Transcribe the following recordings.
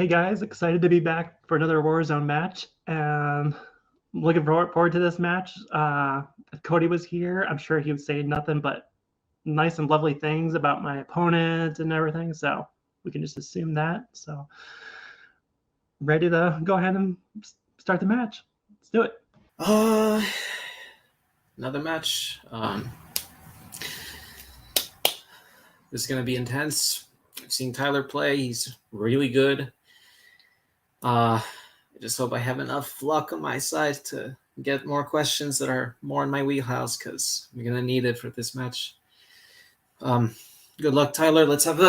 Hey guys, excited to be back for another Warzone match, and looking forward to this match. If Cody was here, I'm sure he would say nothing but nice and lovely things about my opponent and everything, so we can just assume that. So, ready to go ahead and start the match. Let's do it. Another match. This is going to be intense. I've seen Tyler play. He's really good. I just hope I have enough luck on my side to get more questions that are more in my wheelhouse, because we're going to need it for this match. Good luck, Tyler. Let's have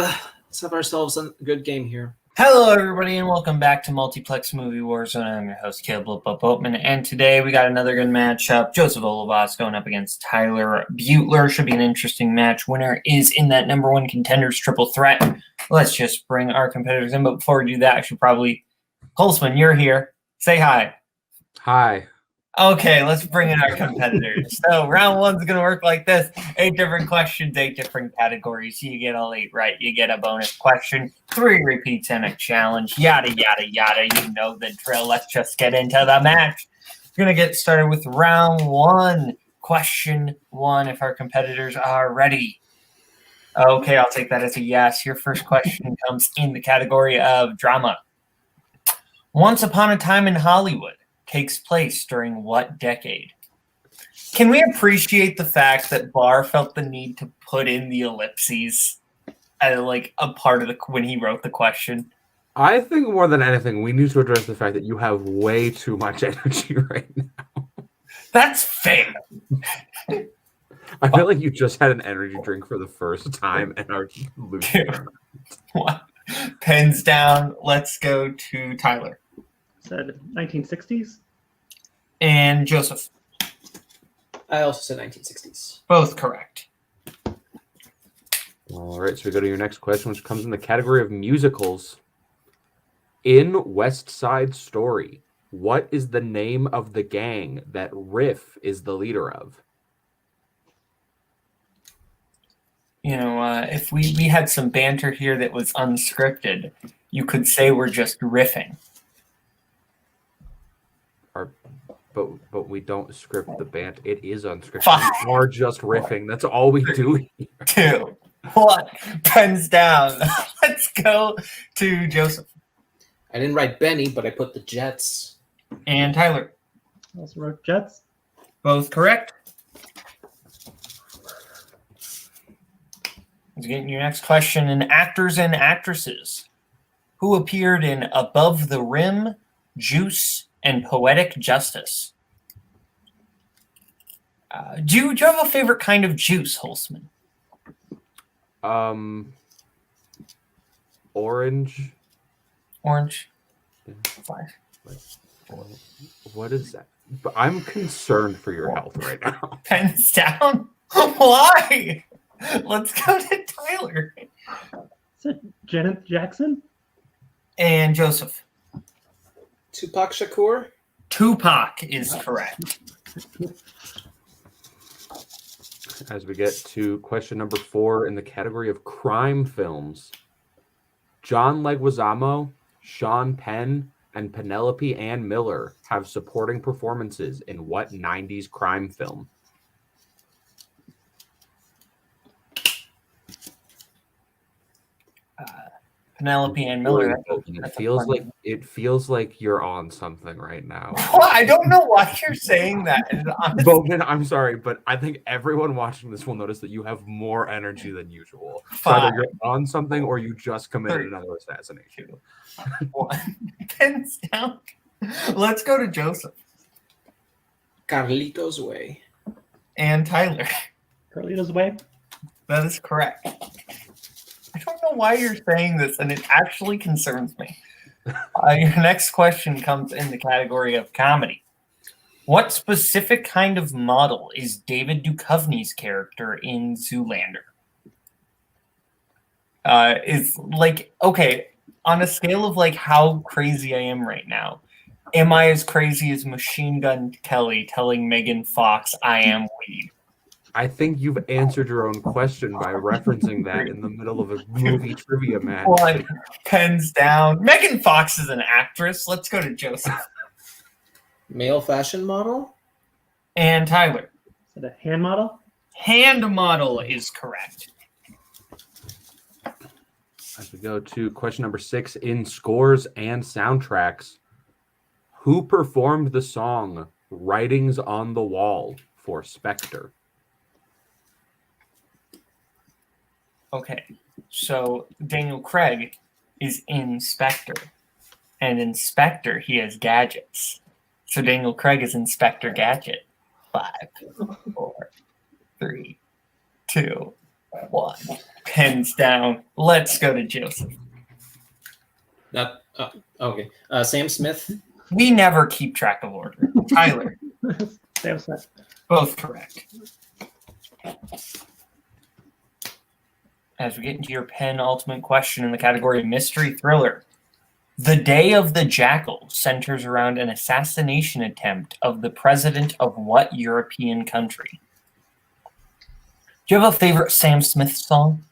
ourselves a good game here. Hello, everybody, and welcome back to Multiplex Movie Warzone. I'm your host, Kaleb Boatman, and today we got another good matchup. Joseph Olivas going up against Tyler Beutler. Should be an interesting match. Winner is in that number one contenders triple threat. Let's just bring our competitors in, but before we do that, I should probably... Holtzman, you're here. Say hi. Hi. Okay, let's bring in our competitors. So round one's going to work like this. 8 different questions, 8 different categories. You get all 8 right, you get a bonus question, 3 repeats and a challenge, yada, yada, yada. You know the drill. Let's just get into the match. We're going to get started with round 1. Question 1, if our competitors are ready. Okay, I'll take that as a yes. Your first question comes in the category of drama. Once Upon a Time in Hollywood takes place during what decade? Can we appreciate the fact that Barr felt the need to put in the ellipses as like a part of when he wrote the question? I think more than anything, we need to address the fact that you have way too much energy right now. That's fair. I feel like you just had an energy drink for the first time and are losing. What? Pens down. Let's go to Tyler. Said 1960s. And Joseph. I also said 1960s. Both correct. All right, so we go to your next question, which comes in the category of musicals. In West Side Story, what is the name of the gang that Riff is the leader of? You know, if we had some banter here that was unscripted, you could say we're just riffing. But we don't script the band. It is unscripted. We are just riffing. That's all we do here. 2, 1, pens down. Let's go to Joseph. I didn't write Benny, but I put the Jets. And Tyler. Also wrote Jets. Both correct. Let's get your next question. In actors and actresses who appeared in Above the Rim, Juice, and Poetic Justice. Do you have a favorite kind of juice, Holtzman? Orange. Orange. Yeah. 5. What is that? But I'm concerned for your health right now. Pens down? Why? Let's go to Tyler. Is it Janet Jackson? And Joseph. Tupac Shakur? Tupac is correct. As we get to question number 4 in the category of crime films, John Leguizamo, Sean Penn, and Penelope Ann Miller have supporting performances in what 90s crime film? Penelope Ann Miller. It feels like you're on something right now. Well, I don't know why you're saying that. Boatman, I'm sorry, but I think everyone watching this will notice that you have more energy than usual. So either you're on something or you just committed another assassination. 1, pens down. Let's go to Joseph. Carlito's Way. And Tyler. Carlito's Way. That is correct. I don't know why you're saying this, and it actually concerns me. Your next question comes in the category of comedy. What specific kind of model is David Duchovny's character in Zoolander? Is like, okay, on a scale of like how crazy I am right now, am I as crazy as Machine Gun Kelly telling Megan Fox I am weed? I think you've answered your own question by referencing that in the middle of a movie trivia match. One, pens down. Megan Fox is an actress. Let's go to Joseph. Male fashion model? And Tyler. Is it a hand model? Hand model is correct. As we go to question number 6, in scores and soundtracks, who performed the song Writings on the Wall for Spectre? Okay, so Daniel Craig is in Spectre, and in Spectre he has gadgets. So Daniel Craig is Inspector Gadget. 5, 4, 3, 2, 1. Pens down. Let's go to Joseph. Okay. Sam Smith. We never keep track of order. Tyler. Sam Smith. Both correct. As we get into your pen ultimate question in the category of mystery thriller, The Day of the Jackal centers around an assassination attempt of the president of what European country? Do you have a favorite Sam Smith song?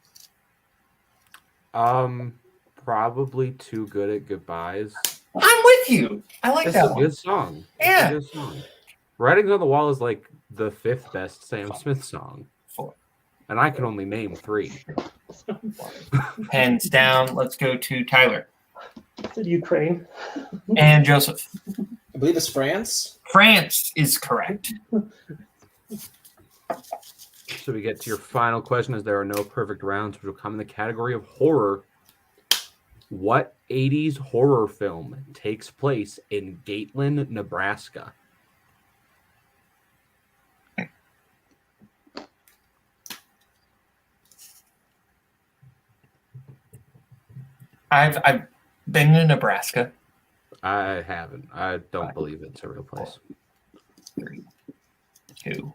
Probably Too Good at Goodbyes. I'm with you. I like It's that a one. good song. Yeah. It's a good song. Writings on the Wall is like the 5th best Sam Smith song. 4. And I can only name 3. Pens down. Let's go to Tyler. Is it Ukraine? And Joseph. I believe it's France. France is correct. So we get to your final question, as there are no perfect rounds, which will come in the category of horror. What 80s horror film takes place in GAITLIN, Nebraska? I've been to Nebraska. I haven't. I don't believe it's a real place. 3, 2,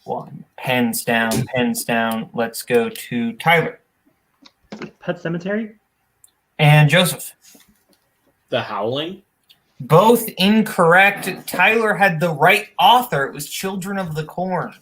1. Pens down. Pens down. Let's go to Tyler. Pet Cemetery? And Joseph. The Howling. Both incorrect. Tyler had the right author. It was Children of the Corn.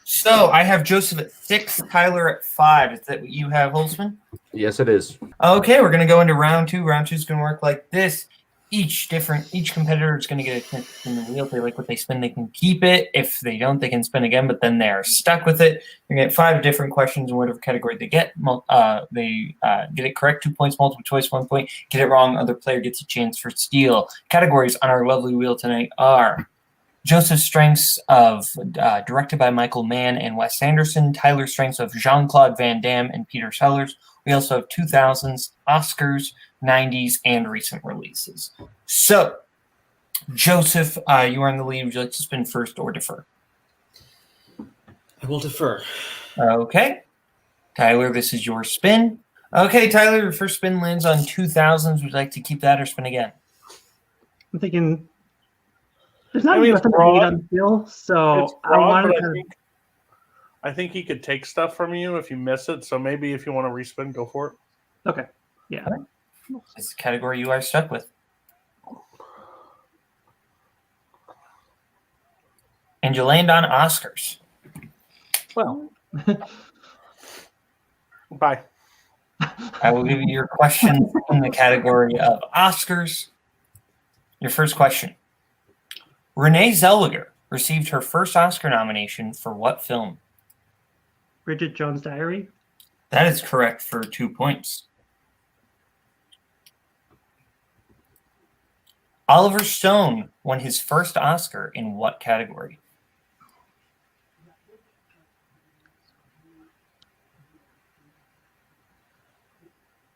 So I have Joseph at 6, Tyler at 5. Is that what you have, Holtzman? Yes, it is. Okay, we're going to go into round 2. Round 2 is going to work like this. Each competitor is going to get a chance to spin the wheel. If they like what they spin, they can keep it. If they don't, they can spin again, but then they're stuck with it. You're going to get 5 different questions in whatever category they get. They get it correct, 2 points, multiple choice, 1 point. Get it wrong, other player gets a chance for steal. Categories on our lovely wheel tonight are Joseph's strengths of directed by Michael Mann and Wes Anderson. Tyler's strengths of Jean-Claude Van Damme and Peter Sellers. We also have 2000s, Oscars, 90s, and recent releases. So, Joseph, you are in the lead. Would you like to spin first or defer? I will defer. Okay. Tyler, this is your spin. Okay, Tyler, your first spin lands on 2000s. Would you like to keep that or spin again? I'm thinking there's not I mean, it's nothing to broad. need on Bill, so It's I broad, wanted but to. I think he could take stuff from you if you miss it. So maybe if you want to respin, go for it. Okay. Yeah. It's the category you are stuck with. And you land on Oscars. Well, bye. I will give you your question in the category of Oscars. Your first question. Renee Zellweger received her first Oscar nomination for what film? Bridget Jones' Diary. That is correct for 2 points. Oliver Stone won his first Oscar in what category?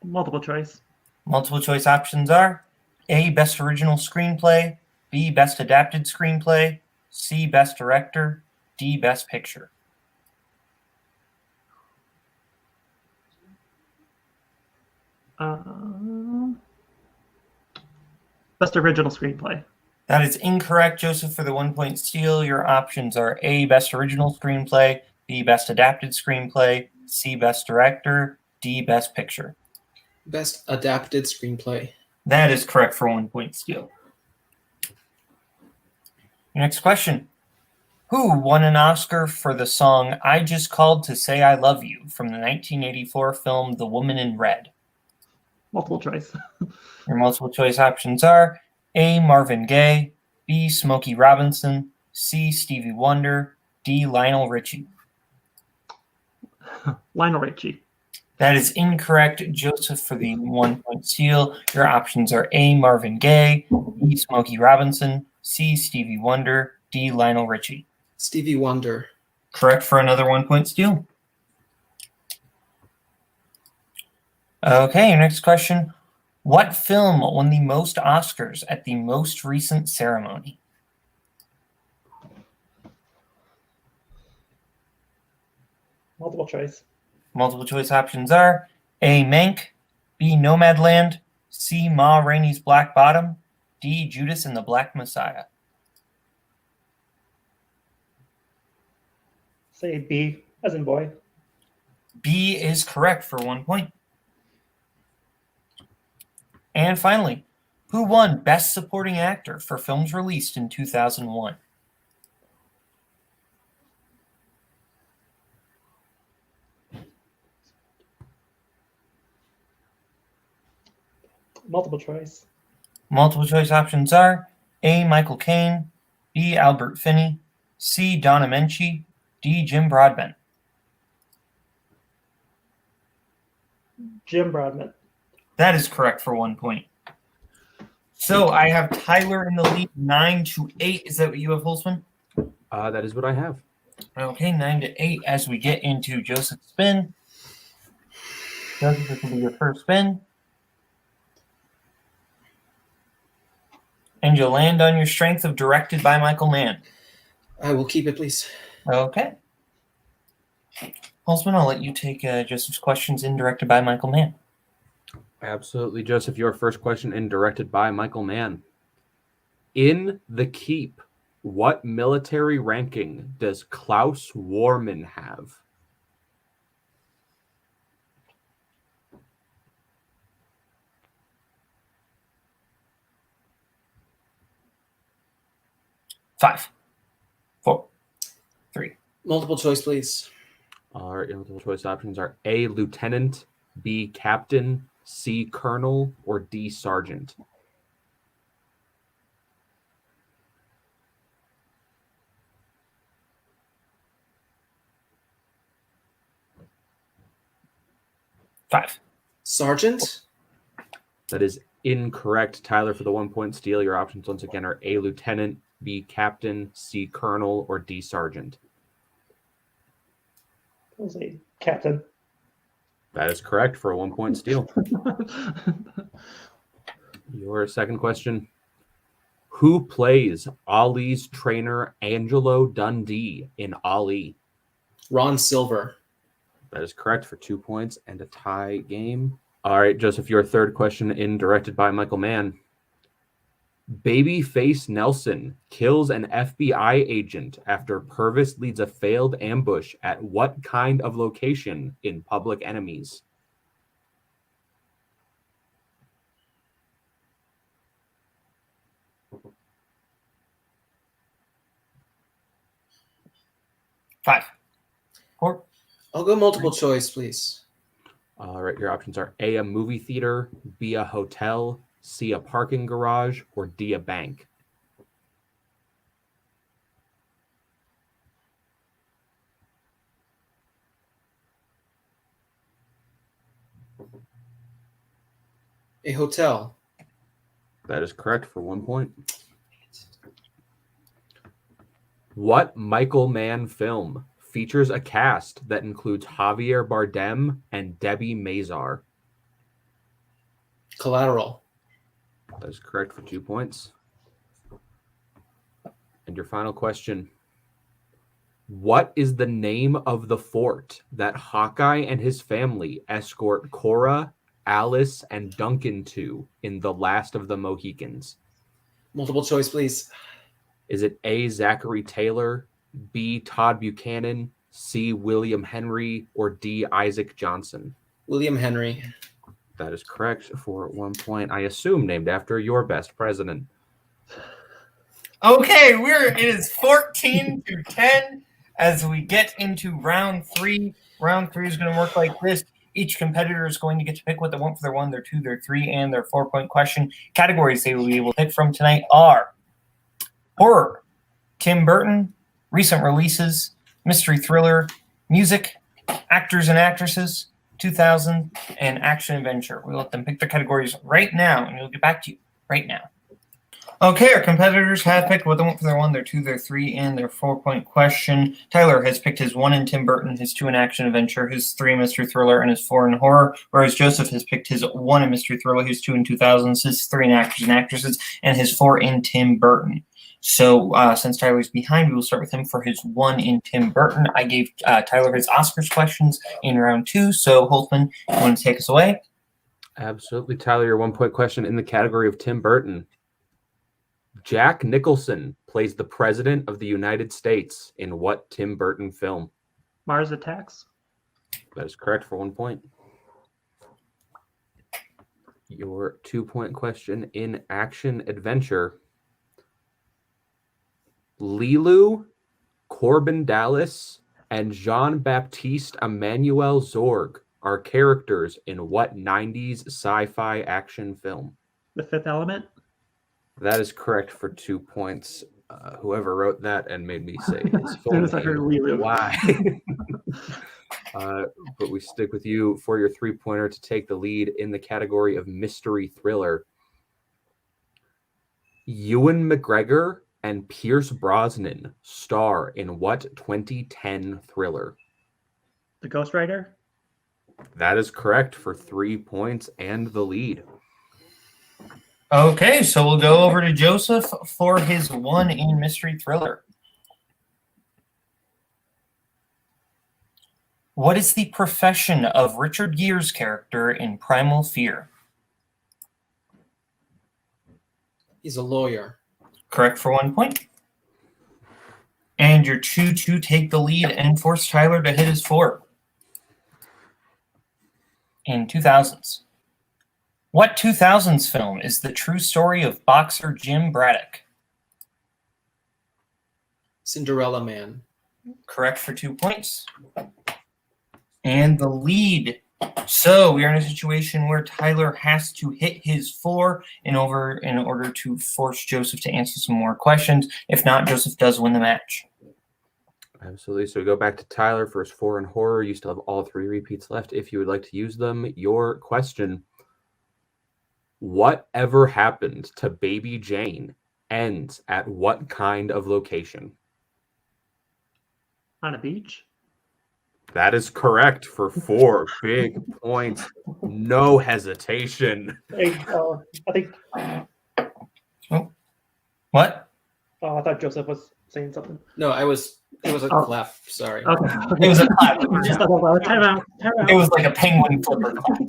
Multiple choice. Multiple choice options are A, Best Original Screenplay, B, Best Adapted Screenplay, C, Best Director, D, Best Picture. Best original screenplay. That is incorrect, Joseph, for the 1 point steal. Your options are A, Best Original Screenplay, B, Best Adapted Screenplay, C, Best Director, D, Best Picture. Best Adapted Screenplay. That is correct for 1 point steal. Your next question. Who won an Oscar for the song I Just Called to Say I Love You from the 1984 film The Woman in Red? Multiple choice. Your multiple choice options are A. Marvin Gaye, B. Smokey Robinson, C. Stevie Wonder, D. Lionel Richie. Lionel Richie. That is incorrect, Joseph, for the 1-point steal. Your options are A. Marvin Gaye, B. Smokey Robinson, C. Stevie Wonder, D. Lionel Richie. Stevie Wonder. Correct for another 1-point steal. Okay, your next question. What film won the most Oscars at the most recent ceremony? Multiple choice. Multiple choice options are A. Mank, B. Nomadland, C. Ma Rainey's Black Bottom, D. Judas and the Black Messiah. Say B, as in boy. B is correct for 1 point. And finally, who won Best Supporting Actor for films released in 2001? Multiple choice. Multiple choice options are A. Michael Caine, B. Albert Finney, C. Don Amenchi, D. Jim Broadbent. Jim Broadbent. That is correct for 1 point. So I have Tyler in the lead 9-8. Is that what you have, Holtzman? That is what I have. Okay, 9-8 as we get into Joseph's spin. Joseph, this will be your first spin. And you'll land on your strength of directed by Michael Mann. I will keep it, please. Okay. Holtzman, I'll let you take Joseph's questions in directed by Michael Mann. Absolutely, Joseph. Your first question in directed by Michael Mann. In The Keep, what military ranking does Klaus Warman have? Five, 4, 3. Multiple choice, please. All right, your multiple choice options are A, lieutenant, B, captain, C, colonel, or D, sergeant. Five. Sergeant? That is incorrect. Tyler, for the 1 point steal, your options once again are A, lieutenant, B, captain, C, colonel, or D, sergeant. I'll say captain. That is correct for a 1 point steal. Your second question. Who plays Ollie's trainer Angelo Dundee in Ollie? Ron Silver. That is correct for 2 points and a tie game. All right, Joseph, your third question in directed by Michael Mann. Babyface Nelson kills an FBI agent after Purvis leads a failed ambush at what kind of location in Public Enemies? Five, 4. I'll go multiple choice, please. All right, your options are A, a movie theater, B, a hotel, C, a parking garage, or D, a bank. A hotel. That is correct for 1 point. What Michael Mann film features a cast that includes Javier Bardem and Debbie Mazar? Collateral. That is correct for 2 points. And your final question. What is the name of the fort that Hawkeye and his family escort Cora, Alice, and Duncan to in The Last of the Mohicans? Multiple choice, please. Is it A, Zachary Taylor, B, Todd Buchanan, C, William Henry, or D, Isaac Johnson? William Henry. That is correct for 1 point. I assume named after your best president. Okay, it is 14-10 as we get into round 3. Round 3 is going to work like this. Each competitor is going to get to pick what they want for their 1, their 2, their 3, and their 4-point question. Categories they will be able to pick from tonight are horror, Tim Burton, recent releases, mystery thriller, music, actors and actresses, 2000, and action adventure. We'll let them pick their categories right now, and we'll get back to you right now. Okay, our competitors have picked what they want for their 1, their 2, their 3, and their 4-point question. Tyler has picked his 1 in Tim Burton, his 2 in action adventure, his 3 in mystery thriller, and his 4 in horror, whereas Joseph has picked his 1 in mystery thriller, his 2 in 2000s, his 3 in actors and actresses, and his 4 in Tim Burton. So since Tyler's behind, we will start with him for his 1 in Tim Burton. I gave Tyler his Oscars questions in round 2, so Holtzman, you want to take us away? Absolutely, Tyler. Your 1-point question in the category of Tim Burton. Jack Nicholson plays the President of the United States in what Tim Burton film? Mars Attacks. That is correct for 1 point. Your 2-point question in action adventure. Lilu, Corbin Dallas, and Jean-Baptiste Emmanuel Zorg are characters in what 90s sci-fi action film? The Fifth Element. That is correct for 2 points. Whoever wrote that and made me say his full As soon as I heard Lilu. Why? But we stick with you for your 3-pointer to take the lead in the category of mystery thriller. Ewan McGregor and Pierce Brosnan star in what 2010 thriller? The Ghost Rider. That is correct for 3 points and the lead. Okay, so we'll go over to Joseph for his 1 in mystery thriller. What is the profession of Richard Gere's character in Primal Fear? He's a lawyer. Correct for 1 point. And your 2 to take the lead and force Tyler to hit his 4. In 2000s. What 2000s film is the true story of boxer Jim Braddock? Cinderella Man. Correct for 2 points. And the lead. So we are in a situation where Tyler has to hit his 4 in order to force Joseph to answer some more questions. If not, Joseph does win the match. Absolutely. So we go back to Tyler for his 4 in horror. You still have all 3 repeats left if you would like to use them. Your question. Whatever happened to Baby Jane ends at what kind of location? On a beach. That is correct for 4 big points. No hesitation. Hey, I think. Oh. What? Oh, I thought Joseph was saying something. No, it was a clap. Sorry. Okay. It was a clap. Time out. It was like a penguin flipper clap.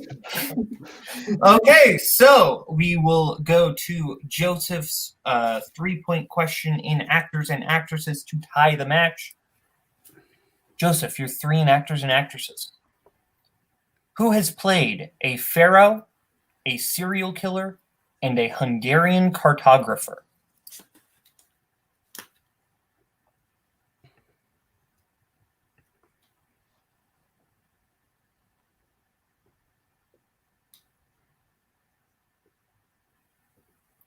Okay, so we will go to Joseph's 3-point question in actors and actresses to tie the match. Joseph, you're 3 in actors and actresses. Who has played a pharaoh, a serial killer, and a Hungarian cartographer?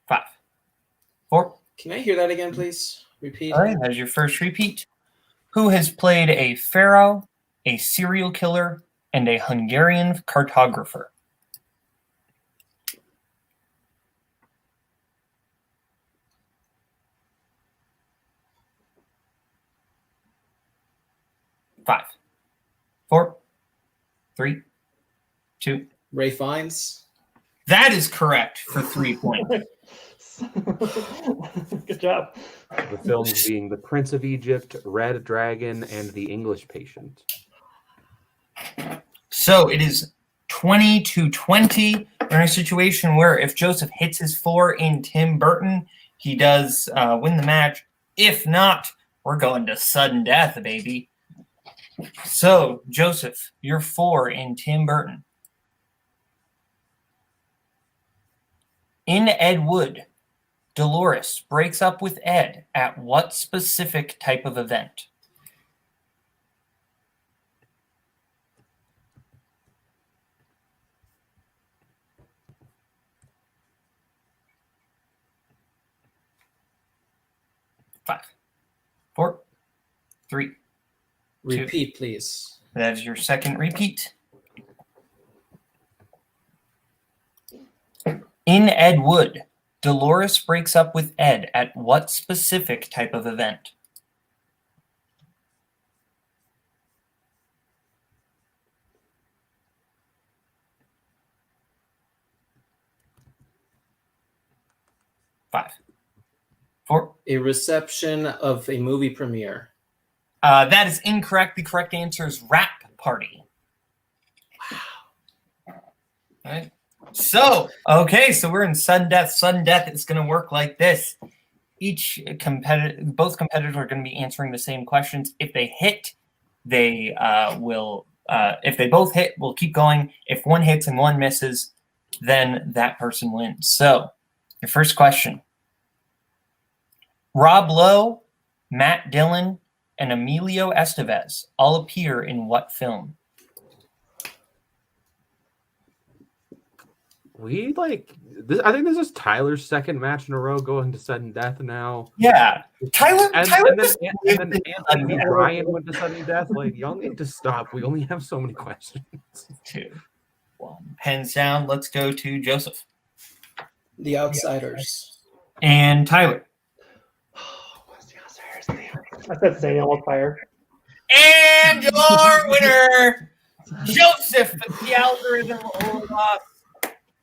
Five, 4. Can I hear that again, please? Repeat. All right, that's your first repeat. Who has played a pharaoh, a serial killer, and a Hungarian cartographer? Five, 4, 3, 2. Ray Fiennes. That is correct for 3 points. Good job. The films being The Prince of Egypt, Red Dragon, and The English Patient. So it is 20-20. We're in a situation where if Joseph hits his 4 in Tim Burton, he does win the match. If not, we're going to sudden death, baby. So, Joseph, you're 4 in Tim Burton. In Ed Wood, Dolores breaks up with Ed at what specific type of event? Five, four, three. Repeat, please. That is your second repeat. In Ed Wood, Dolores breaks up with Ed at what specific type of event? Five, four. A reception of a movie premiere. That is incorrect. The correct answer is rap party. Wow. All right. So we're in sudden death. Sudden death is going to work like this. Both competitors are going to be answering the same questions. If they hit, they will. If they both hit, we'll keep going. If one hits and one misses, then that person wins. So, your first question: Rob Lowe, Matt Dillon, and Emilio Estevez all appear in what film? We like this. I think this is Tyler's second match in a row going to sudden death now. Yeah, Tyler. And then Anthony Yeah. Ryan went to sudden death. Like, y'all need to stop. We only have so many questions. 2, 1. Pens down. Let's go to Joseph The Outsiders. and Tyler. What's the Outsiders' name? I said Sail with Fire. And your winner, Joseph, the algorithm Olivas.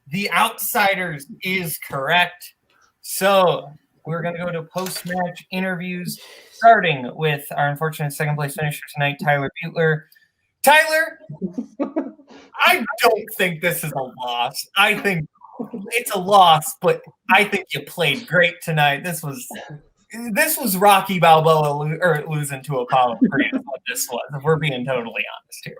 The Outsiders is correct. So we're going to go to post-match interviews, starting with our unfortunate second-place finisher tonight, Tyler Beutler. Tyler, I don't think this is a loss. I think it's a loss, but I think you played great tonight. This was Rocky Balboa losing to Apollo Creed is what this was, if we're being totally honest here.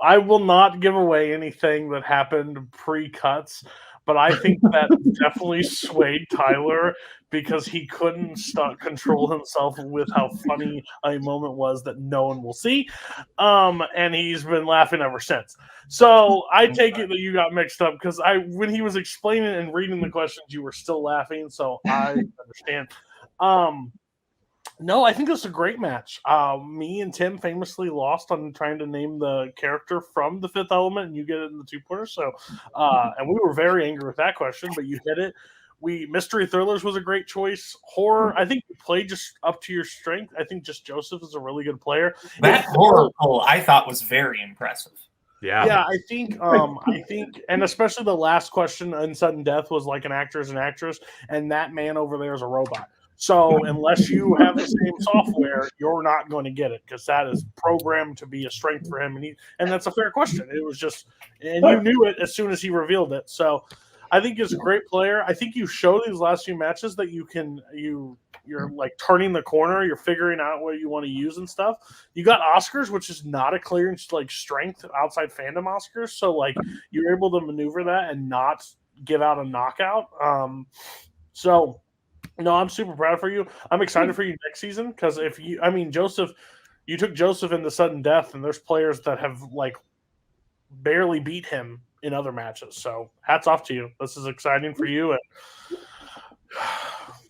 I will not give away anything that happened pre-cuts, but I think that definitely swayed Tyler because he couldn't control himself with how funny a moment was that no one will see. And he's been laughing ever since. So I take it that you got mixed up because when he was explaining and reading the questions, you were still laughing. So I understand. No, I think this is a great match. Me and Tim famously lost on trying to name the character from The Fifth Element, and you get it in the 2-pointer. So, and we were very angry with that question, but you hit it. Mystery Thrillers was a great choice. Horror, I think you played just up to your strength. I think just Joseph is a really good player. That horror poll I thought was very impressive. Yeah, I think, and especially the last question in sudden death was like an actor is an actress, and that man over there is a robot. So unless you have the same software, you're not going to get it because that is programmed to be a strength for him, and that's a fair question. It was just, and you knew it as soon as he revealed it. So I think he's a great player. I think you showed these last few matches that you're like turning the corner. You're figuring out what you want to use and stuff. You got Oscars, which is not a clear like strength outside fandom Oscars. So like you're able to maneuver that and not give out a knockout. No, I'm super proud for you. I'm excited for you next season because Joseph, you took Joseph into sudden death, and there's players that have like barely beat him in other matches. So hats off to you. This is exciting for you, and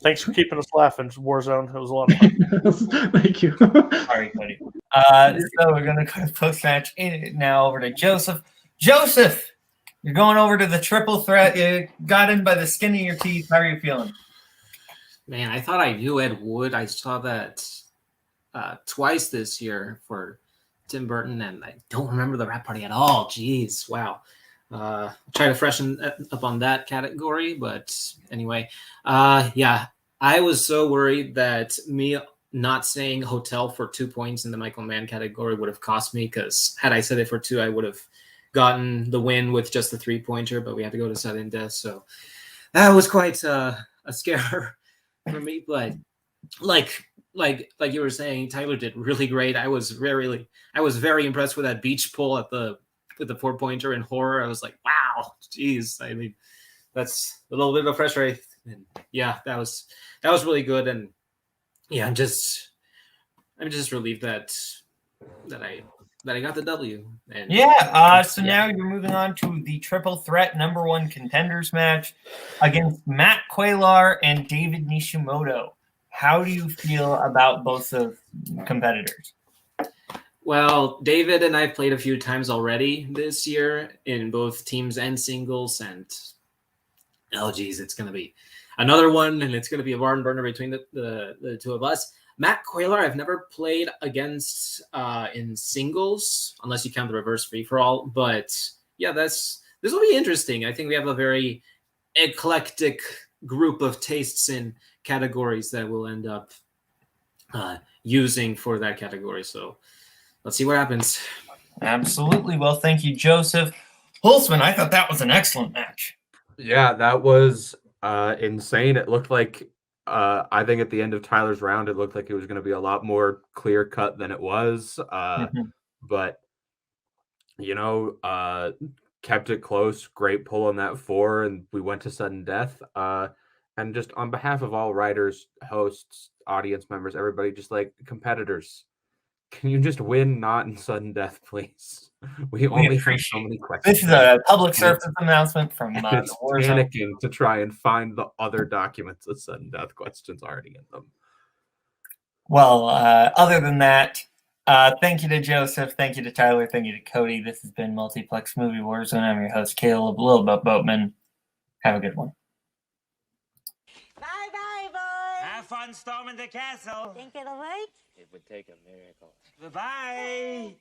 thanks for keeping us laughing. Warzone, it was a lot of fun. Thank you. Sorry, Cody. So we're going to go to post-match now over to Joseph. Joseph, you're going over to the triple threat. You got in by the skin of your teeth. How are you feeling? Man, I thought I knew Ed Wood. I saw that twice this year for Tim Burton, and I don't remember the rap party at all. Jeez, wow. Try to freshen up on that category, but anyway. Yeah, I was so worried that me not saying hotel for 2 points in the Michael Mann category would have cost me, because had I said it for 2, I would have gotten the win with just the 3-pointer, but we had to go to sudden death, so that was quite a scare for me. But like you were saying, Tyler did really great. I was very impressed with that beach pull with the 4-pointer in horror. I was like, wow, geez. I mean, that's a little bit of pressure I And yeah, that was really good. And yeah, I'm just relieved that I got the W. And Yeah, so now you're moving on to the triple threat #1 contenders match against Matt Quaylar and David Nishimoto. How do you feel about both of competitors? Well, David and I played a few times already this year in both teams and singles, and oh geez, it's gonna be another one, and it's gonna be a barn burner between the two of us. Matt Quaylar, I've never played against in singles, unless you count the reverse free-for-all. But yeah, this will be interesting. I think we have a very eclectic group of tastes in categories that we'll end up using for that category. So let's see what happens. Absolutely. Well, thank you, Joseph. Holtzman, I thought that was an excellent match. Yeah, that was insane. It looked like I think at the end of Tyler's round, it looked like it was going to be a lot more clear cut than it was. But kept it close. Great pull on that 4, and we went to sudden death. And just on behalf of all writers, hosts, audience members, everybody, just like competitors, can you just win not in sudden death, please? We only have so many questions. This is a public service announcement from it's panicking to try and find the other documents with sudden death questions already in them. Well, other than that, thank you to Joseph, thank you to Tyler, thank you to Cody. This has been Multiplex Movie Warzone. I'm your host, Kaleb Boatman. Have a good one. Bye-bye, boys. Have fun storming the castle. Think it'll work? It would take a miracle. Bye-bye.